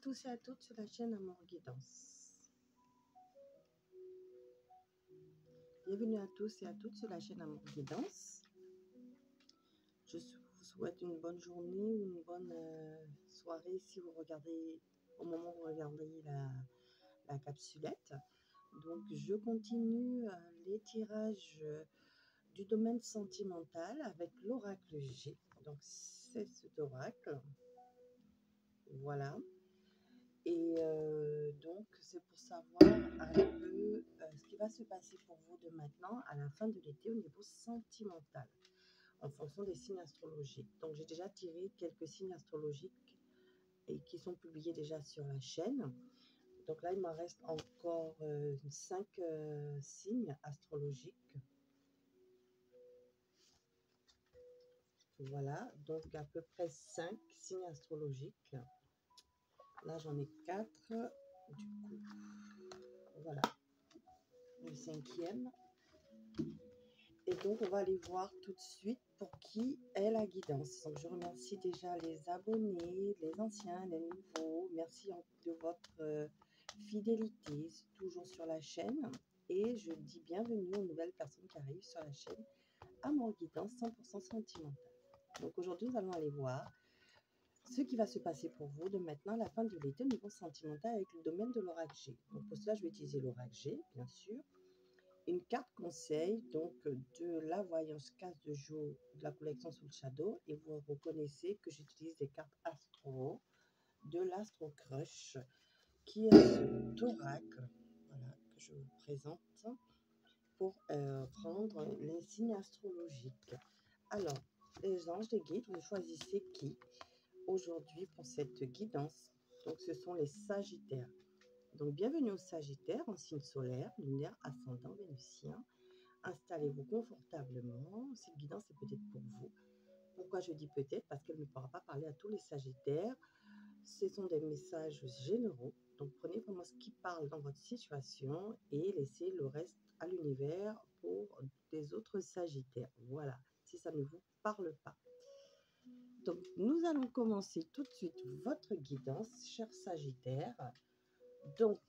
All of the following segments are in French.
tous et à toutes sur la chaîne Amour Guidance. Bienvenue à tous et à toutes sur la chaîne Amour Guidance. Je vous souhaite une bonne journée ou une bonne soirée si vous regardez, au moment où vous regardez la capsulette. Donc je continue les tirages du domaine sentimental avec l'oracle G. Donc c'est cet oracle. Voilà. Et donc, c'est pour savoir un peu ce qui va se passer pour vous de maintenant à la fin de l'été au niveau sentimental, en fonction des signes astrologiques. Donc, j'ai déjà tiré quelques signes astrologiques et qui sont publiés déjà sur la chaîne. Donc là, il m'en reste encore 5 signes astrologiques. Voilà, donc à peu près 5 signes astrologiques. Là, j'en ai 4. Du coup, voilà, le 5e. Et donc, on va aller voir tout de suite pour qui est la guidance. Donc, je remercie déjà les abonnés, les anciens, les nouveaux. Merci de votre fidélité, toujours sur la chaîne. Et je dis bienvenue aux nouvelles personnes qui arrivent sur la chaîne Amour Guidance 100% sentimentale. Donc, aujourd'hui, nous allons aller voir ce qui va se passer pour vous de maintenant à la fin de l'été au niveau sentimental avec le domaine de l'oracle G. Donc pour cela, je vais utiliser l'oracle G, bien sûr. Une carte conseil, donc de la voyance case de jour de la collection Soul Shadow. Et vous reconnaissez que j'utilise des cartes astro, de l'Astro Crush, qui est cet oracle, voilà, que je vous présente pour prendre les signes astrologiques. Alors, les anges, les guides, vous choisissez qui aujourd'hui pour cette guidance. Donc ce sont les Sagittaires. Donc bienvenue aux Sagittaires en signe solaire, lunaire, ascendant, vénusien. Installez-vous confortablement. Cette guidance est peut-être pour vous. Pourquoi je dis peut-être? Parce qu'elle ne pourra pas parler à tous les Sagittaires. Ce sont des messages généraux. Donc prenez vraiment ce qui parle dans votre situation et laissez le reste à l'univers pour des autres Sagittaires. Voilà, si ça ne vous parle pas. Donc, nous allons commencer tout de suite votre guidance, cher Sagittaire. Donc,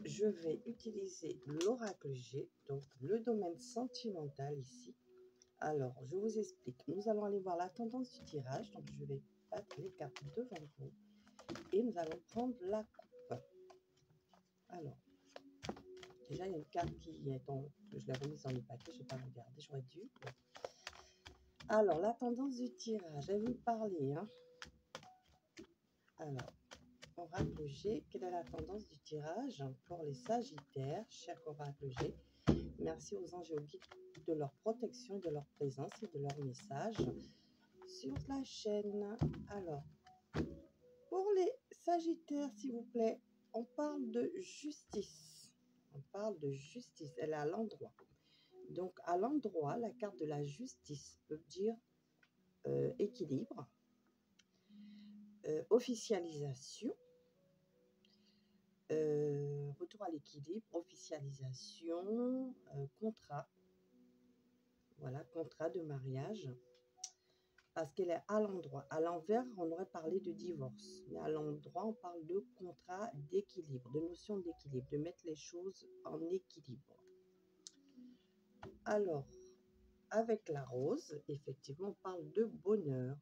je vais utiliser l'oracle G, donc le domaine sentimental ici. Alors, je vous explique. Nous allons aller voir la tendance du tirage. Donc, je vais battre les cartes devant vous. Et nous allons prendre la coupe. Alors, déjà, il y a une carte qui est en... Je l'ai remise dans le paquet, je n'ai pas regardé, j'aurais dû. Alors, la tendance du tirage, je vais vous parler, hein. Alors, oracle G, quelle est la tendance du tirage pour les Sagittaires, cher oracle G? Merci aux anges et aux guides de leur protection, de leur présence et de leur message sur la chaîne. Alors, pour les Sagittaires, s'il vous plaît, on parle de justice. On parle de justice, elle est à l'endroit. Donc, à l'endroit, la carte de la justice peut dire équilibre, officialisation, retour à l'équilibre, officialisation, contrat. Voilà, contrat de mariage. Parce qu'elle est à l'endroit. À l'envers, on aurait parlé de divorce. Mais à l'endroit, on parle de contrat d'équilibre, de notion d'équilibre, de mettre les choses en équilibre. Alors, avec la rose, effectivement, on parle de bonheur,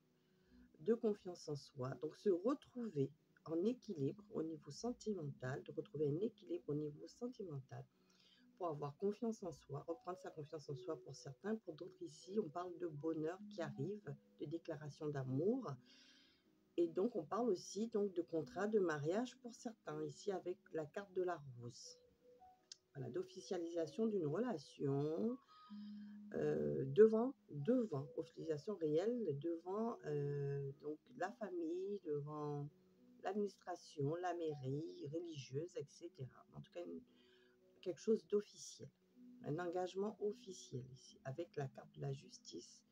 de confiance en soi. Donc, se retrouver en équilibre au niveau sentimental, de retrouver un équilibre au niveau sentimental pour avoir confiance en soi, reprendre sa confiance en soi pour certains. Pour d'autres ici, on parle de bonheur qui arrive, de déclaration d'amour. Et donc, on parle aussi donc de contrat de mariage pour certains, ici avec la carte de la rose. Voilà, d'officialisation d'une relation, devant, officialisation réelle, devant donc la famille, devant l'administration, la mairie religieuse, etc. En tout cas, quelque chose d'officiel, un engagement officiel ici, avec la carte de la justice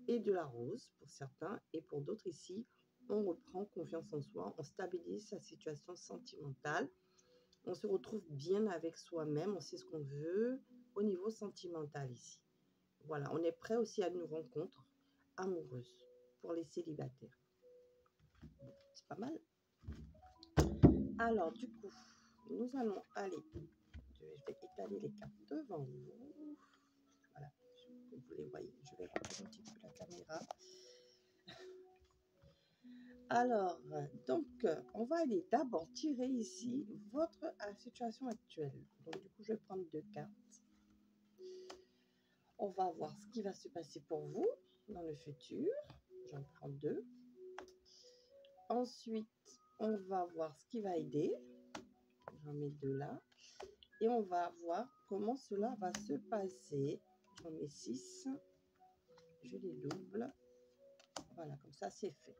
et de la rose pour certains, et pour d'autres ici, on reprend confiance en soi, on stabilise sa situation sentimentale, on se retrouve bien avec soi-même, on sait ce qu'on veut au niveau sentimental ici. Voilà, on est prêt aussi à une rencontre amoureuse pour les célibataires. C'est pas mal. Alors, du coup, nous allons aller, je vais étaler les cartes devant vous. Voilà, comme vous les voyez, je vais rentrer un petit peu la caméra. Alors, donc, on va aller d'abord tirer ici votre situation actuelle. Donc, du coup, je vais prendre 2 cartes. On va voir ce qui va se passer pour vous dans le futur. J'en prends 2. Ensuite, on va voir ce qui va aider. J'en mets 2 là. Et on va voir comment cela va se passer. J'en mets 6. Je les double. Voilà, comme ça, c'est fait.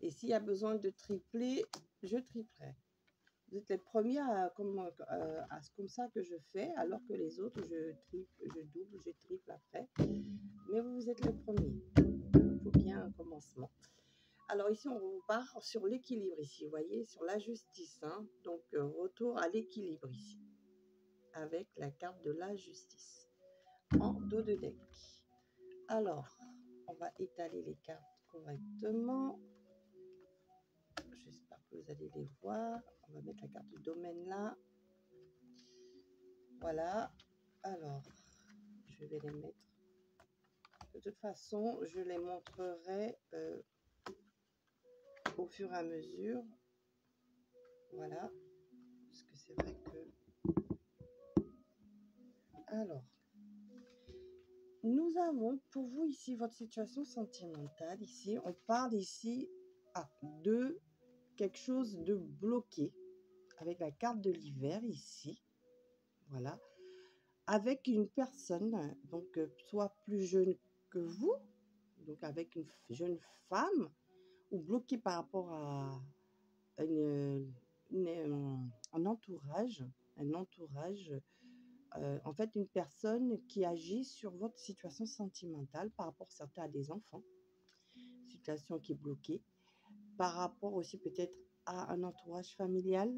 Et s'il y a besoin de tripler, je triplerai. Vous êtes les premiers comme ça que je fais, alors que les autres, je double, je triple après. Mais vous êtes les premiers. Il faut bien un commencement. Alors ici, on repart sur l'équilibre ici, vous voyez, sur la justice. Hein. Donc, retour à l'équilibre ici, avec la carte de la justice en dos de deck. Alors, on va étaler les cartes correctement. J'espère que vous allez les voir. On va mettre la carte de domaine là. Voilà. Alors, je vais les mettre. De toute façon, je les montrerai au fur et à mesure. Voilà. Parce que c'est vrai que... Alors, nous avons pour vous ici votre situation sentimentale. Ici, on parle ici de quelque chose de bloqué. Avec la carte de l'hiver ici. Voilà. Avec une personne, donc soit plus jeune que vous, donc avec une jeune femme, ou bloquée par rapport à un entourage, en fait une personne qui agit sur votre situation sentimentale par rapport certains à des enfants, situation qui est bloquée, par rapport aussi peut-être à un entourage familial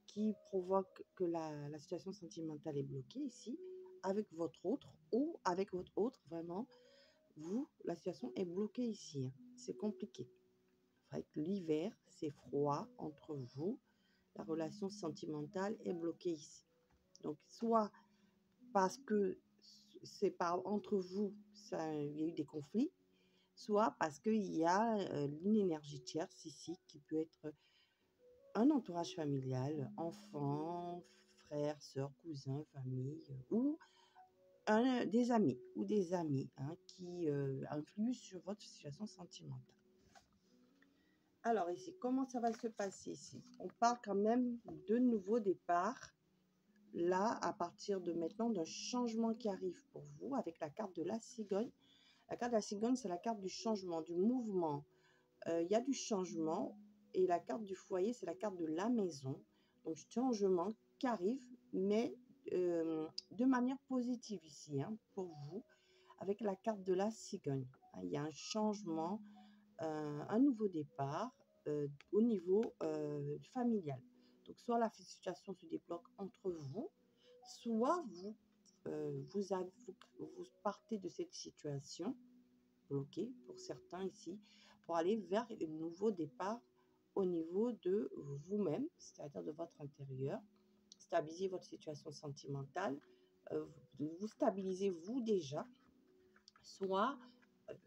qui provoque que la situation sentimentale est bloquée ici, avec votre autre ou avec votre autre, vraiment, vous, la situation est bloquée ici. Hein. C'est compliqué. Avec l'hiver, c'est froid entre vous, la relation sentimentale est bloquée ici. Donc, soit parce que c'est pas entre vous, il y a eu des conflits, soit parce qu'il y a une énergie tierce ici qui peut être un entourage familial, enfants, frères, sœurs, cousins, famille, ou des amis hein, qui influent sur votre situation sentimentale. Alors ici, comment ça va se passer ici? On parle quand même de nouveau départ. Là, à partir de maintenant, d'un changement qui arrive pour vous avec la carte de la cigogne. La carte de la cigogne, c'est la carte du changement, du mouvement. Il y a du changement. Et la carte du foyer, c'est la carte de la maison. Donc, changement qui arrive, mais de manière positive ici, hein, pour vous, avec la carte de la cigogne. Il y a un changement, un nouveau départ au niveau familial. Donc, soit la situation se débloque entre vous, soit vous partez de cette situation bloquée pour certains ici, pour aller vers un nouveau départ au niveau de vous-même, c'est-à-dire de votre intérieur, stabiliser votre situation sentimentale, vous stabilisez vous déjà, soit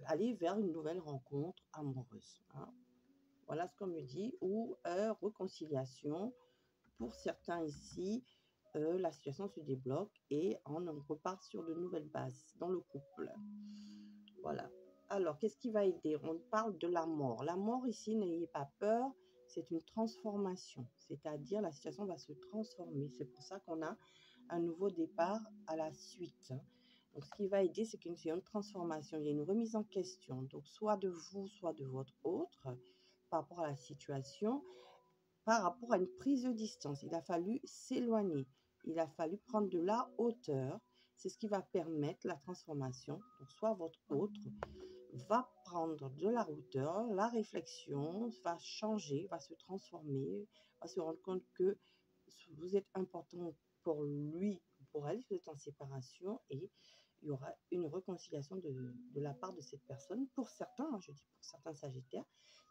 aller vers une nouvelle rencontre amoureuse. Hein. Voilà ce qu'on me dit, ou réconciliation. Pour certains ici, la situation se débloque et on repart sur de nouvelles bases dans le couple. Voilà. Alors, qu'est-ce qui va aider? On parle de la mort. La mort ici, n'ayez pas peur, c'est une transformation. C'est-à-dire, la situation va se transformer. C'est pour ça qu'on a un nouveau départ à la suite. Donc, ce qui va aider, c'est qu'il y a une transformation, il y a une remise en question. Donc, soit de vous, soit de votre autre, par rapport à la situation, par rapport à une prise de distance. Il a fallu s'éloigner. Il a fallu prendre de la hauteur. C'est ce qui va permettre la transformation. Donc, soit votre autre va prendre de la hauteur, la réflexion va changer, va se transformer, va se rendre compte que vous êtes important pour lui, pour elle, vous êtes en séparation et il y aura une réconciliation de la part de cette personne. Pour certains, je dis pour certains sagittaires,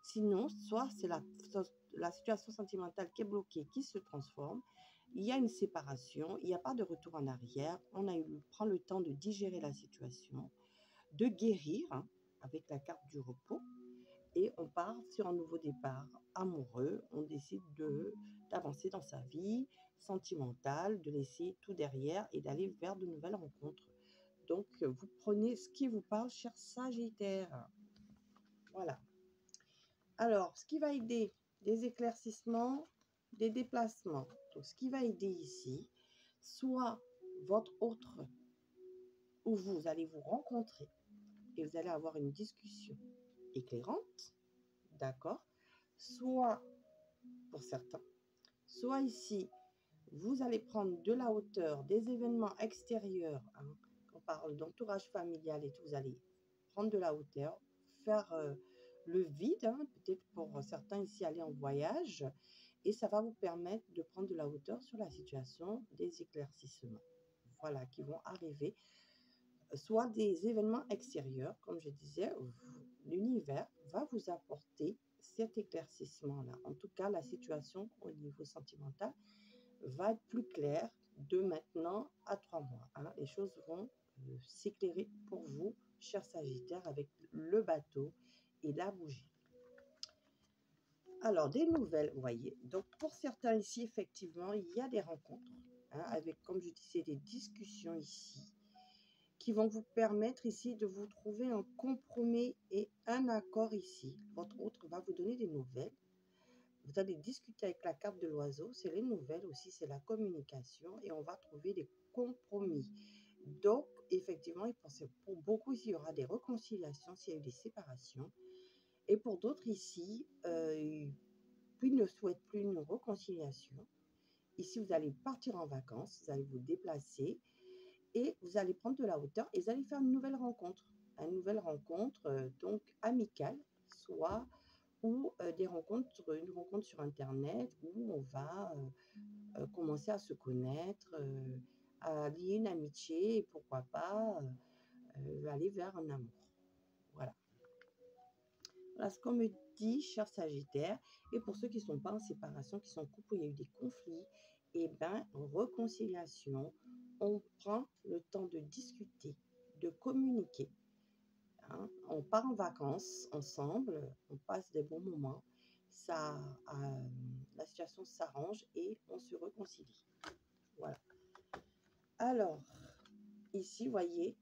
Sinon, soit c'est la situation sentimentale qui est bloquée, qui se transforme. Il y a une séparation, il n'y a pas de retour en arrière. Prend le temps de digérer la situation, de guérir hein, avec la carte du repos. Et on part sur un nouveau départ amoureux. On décide d'avancer dans sa vie sentimentale, de laisser tout derrière et d'aller vers de nouvelles rencontres. Donc, vous prenez ce qui vous parle, cher Sagittaire. Voilà. Alors, ce qui va aider, des éclaircissements, des déplacements. Donc, ce qui va aider ici, soit votre autre, où vous allez vous rencontrer et vous allez avoir une discussion éclairante, d'accord? Soit, pour certains, soit ici, vous allez prendre de la hauteur, des événements extérieurs, hein, on parle d'entourage familial et tout, vous allez prendre de la hauteur, faire le vide, hein, peut-être pour certains ici aller en voyage, et ça va vous permettre de prendre de la hauteur sur la situation des éclaircissements, voilà, qui vont arriver, soit des événements extérieurs, comme je disais, l'univers va vous apporter cet éclaircissement-là. En tout cas, la situation au niveau sentimental va être plus claire de maintenant à 3 mois. Hein. Les choses vont s'éclairer pour vous, cher Sagittaire, avec le bateau et la bougie. Alors, des nouvelles, vous voyez. Donc, pour certains ici, effectivement, il y a des rencontres, hein, avec, comme je disais, des discussions ici, qui vont vous permettre ici de vous trouver un compromis et un accord ici. Votre autre va vous donner des nouvelles. Vous allez discuter avec la carte de l'oiseau, c'est les nouvelles aussi, c'est la communication et on va trouver des compromis. Donc, effectivement, pour beaucoup ici, il y aura des réconciliations s'il y a eu des séparations. Et pour d'autres ici, ils ne souhaitent plus une réconciliation. Ici, vous allez partir en vacances, vous allez vous déplacer et vous allez prendre de la hauteur et vous allez faire une nouvelle rencontre. Une nouvelle rencontre, donc amicale, soit ou une rencontre sur Internet où on va commencer à se connaître, à lier une amitié et pourquoi pas aller vers un amour. Voilà. Voilà ce qu'on me dit, cher Sagittaire. Et pour ceux qui ne sont pas en séparation, qui sont en couple où il y a eu des conflits, eh bien, réconciliation, on prend le temps de discuter, de communiquer. Hein. On part en vacances ensemble, on passe des bons moments. La situation s'arrange et on se réconcilie. Voilà. Alors, ici, vous voyez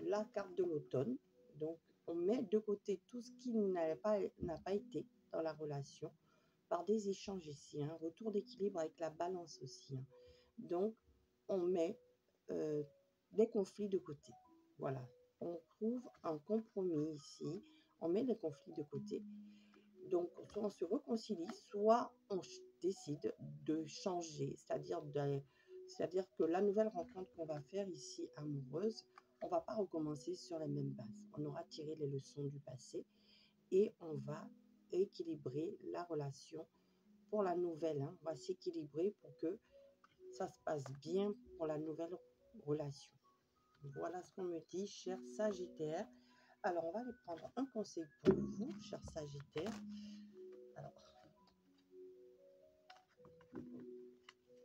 la carte de l'automne. Donc, on met de côté tout ce qui n'a pas été dans la relation par des échanges ici. Un retour d'équilibre avec la balance aussi. Hein. Donc, on met des conflits de côté. Voilà. On trouve un compromis ici. On met les conflits de côté. Donc, soit on se réconcilie, soit on décide de changer. C'est-à-dire que la nouvelle rencontre qu'on va faire ici, amoureuse, on ne va pas recommencer sur les mêmes bases. On aura tiré les leçons du passé et on va équilibrer la relation pour la nouvelle. Hein. On va s'équilibrer pour que ça se passe bien pour la nouvelle relation. Voilà ce qu'on me dit, cher Sagittaire. Alors, on va aller prendre un conseil pour vous, cher Sagittaire. Alors,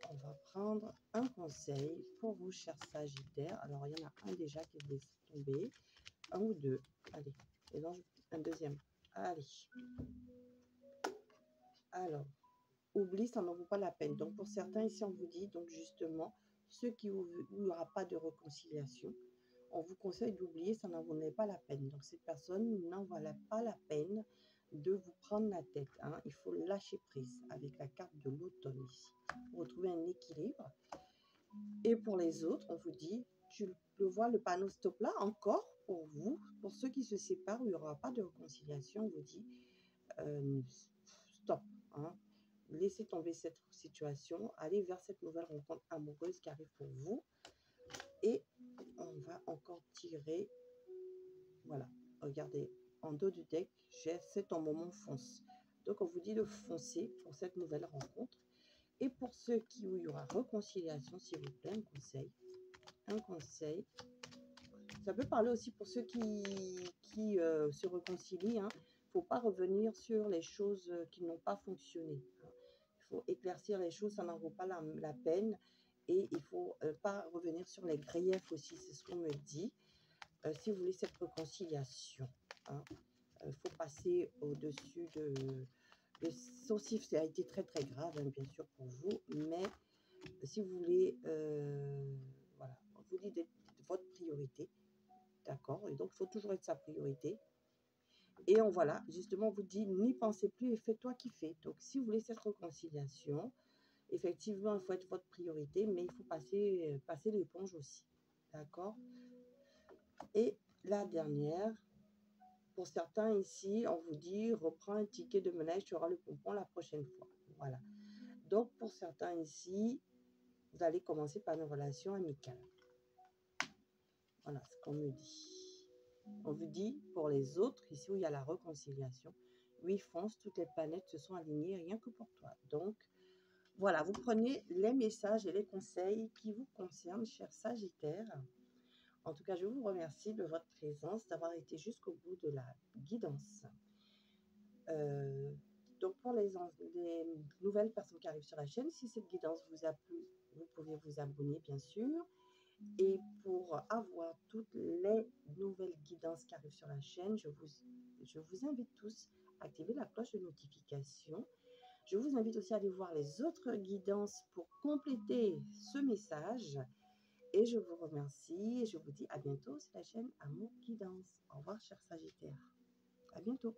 on va prendre un conseil pour vous, cher Sagittaire. Alors, il y en a un déjà qui est tombé. Un ou deux. Allez, et donc, un deuxième. Allez. Alors, oublie, ça n'en vaut pas la peine. Donc, pour certains, ici, on vous dit, donc justement, ceux où il n'y aura pas de réconciliation, on vous conseille d'oublier, ça n'en valait pas la peine. Donc, cette personne n'en valait pas la peine de vous prendre la tête. Hein. Il faut lâcher prise avec la carte de l'automne ici. Pour retrouver un équilibre. Et pour les autres, on vous dit, tu le vois, le panneau stop là, encore pour vous, pour ceux qui se séparent, où il n'y aura pas de réconciliation, on vous dit, stop. Hein. Laissez tomber cette situation, allez vers cette nouvelle rencontre amoureuse qui arrive pour vous. Et on va encore tirer, voilà, regardez, en dos du deck, c'est ton moment fonce. Donc on vous dit de foncer pour cette nouvelle rencontre. Et pour ceux où il y aura réconciliation, s'il vous plaît, un conseil. Ça peut parler aussi pour ceux qui se réconcilient. Hein. faut pas revenir sur les choses qui n'ont pas fonctionné, hein. Il faut éclaircir les choses, ça n'en vaut pas la peine. Et il faut pas revenir sur les griefs aussi, c'est ce qu'on me dit. Si vous voulez cette réconciliation, hein, faut passer au-dessus sauf si ça a été très très grave, hein, bien sûr pour vous, mais si vous voulez, voilà, on vous dit d'être votre priorité, d'accord? Et donc il faut toujours être sa priorité. Et voilà, justement, on vous dit n'y pensez plus et fais-toi kiffer. Donc si vous voulez cette réconciliation, effectivement, il faut être votre priorité, mais il faut passer l'éponge aussi, d'accord? Et la dernière. Pour certains ici, on vous dit, reprends un ticket de ménage, tu auras le pompon la prochaine fois. Voilà. Donc, pour certains ici, vous allez commencer par une relation amicale. Voilà ce qu'on me dit. On vous dit, pour les autres, ici où il y a la réconciliation, oui, fonce, toutes les planètes se sont alignées, rien que pour toi. Donc, voilà, vous prenez les messages et les conseils qui vous concernent, chers Sagittaires. En tout cas, je vous remercie de votre présence, d'avoir été jusqu'au bout de la guidance. Donc, pour les nouvelles personnes qui arrivent sur la chaîne, si cette guidance vous a plu, vous pouvez vous abonner, bien sûr. Et pour avoir toutes les nouvelles guidances qui arrivent sur la chaîne, je vous invite tous à activer la cloche de notification. Je vous invite aussi à aller voir les autres guidances pour compléter ce message. Et je vous remercie et je vous dis à bientôt sur la chaîne Amour Guidance. Au revoir, chers Sagittaires. À bientôt.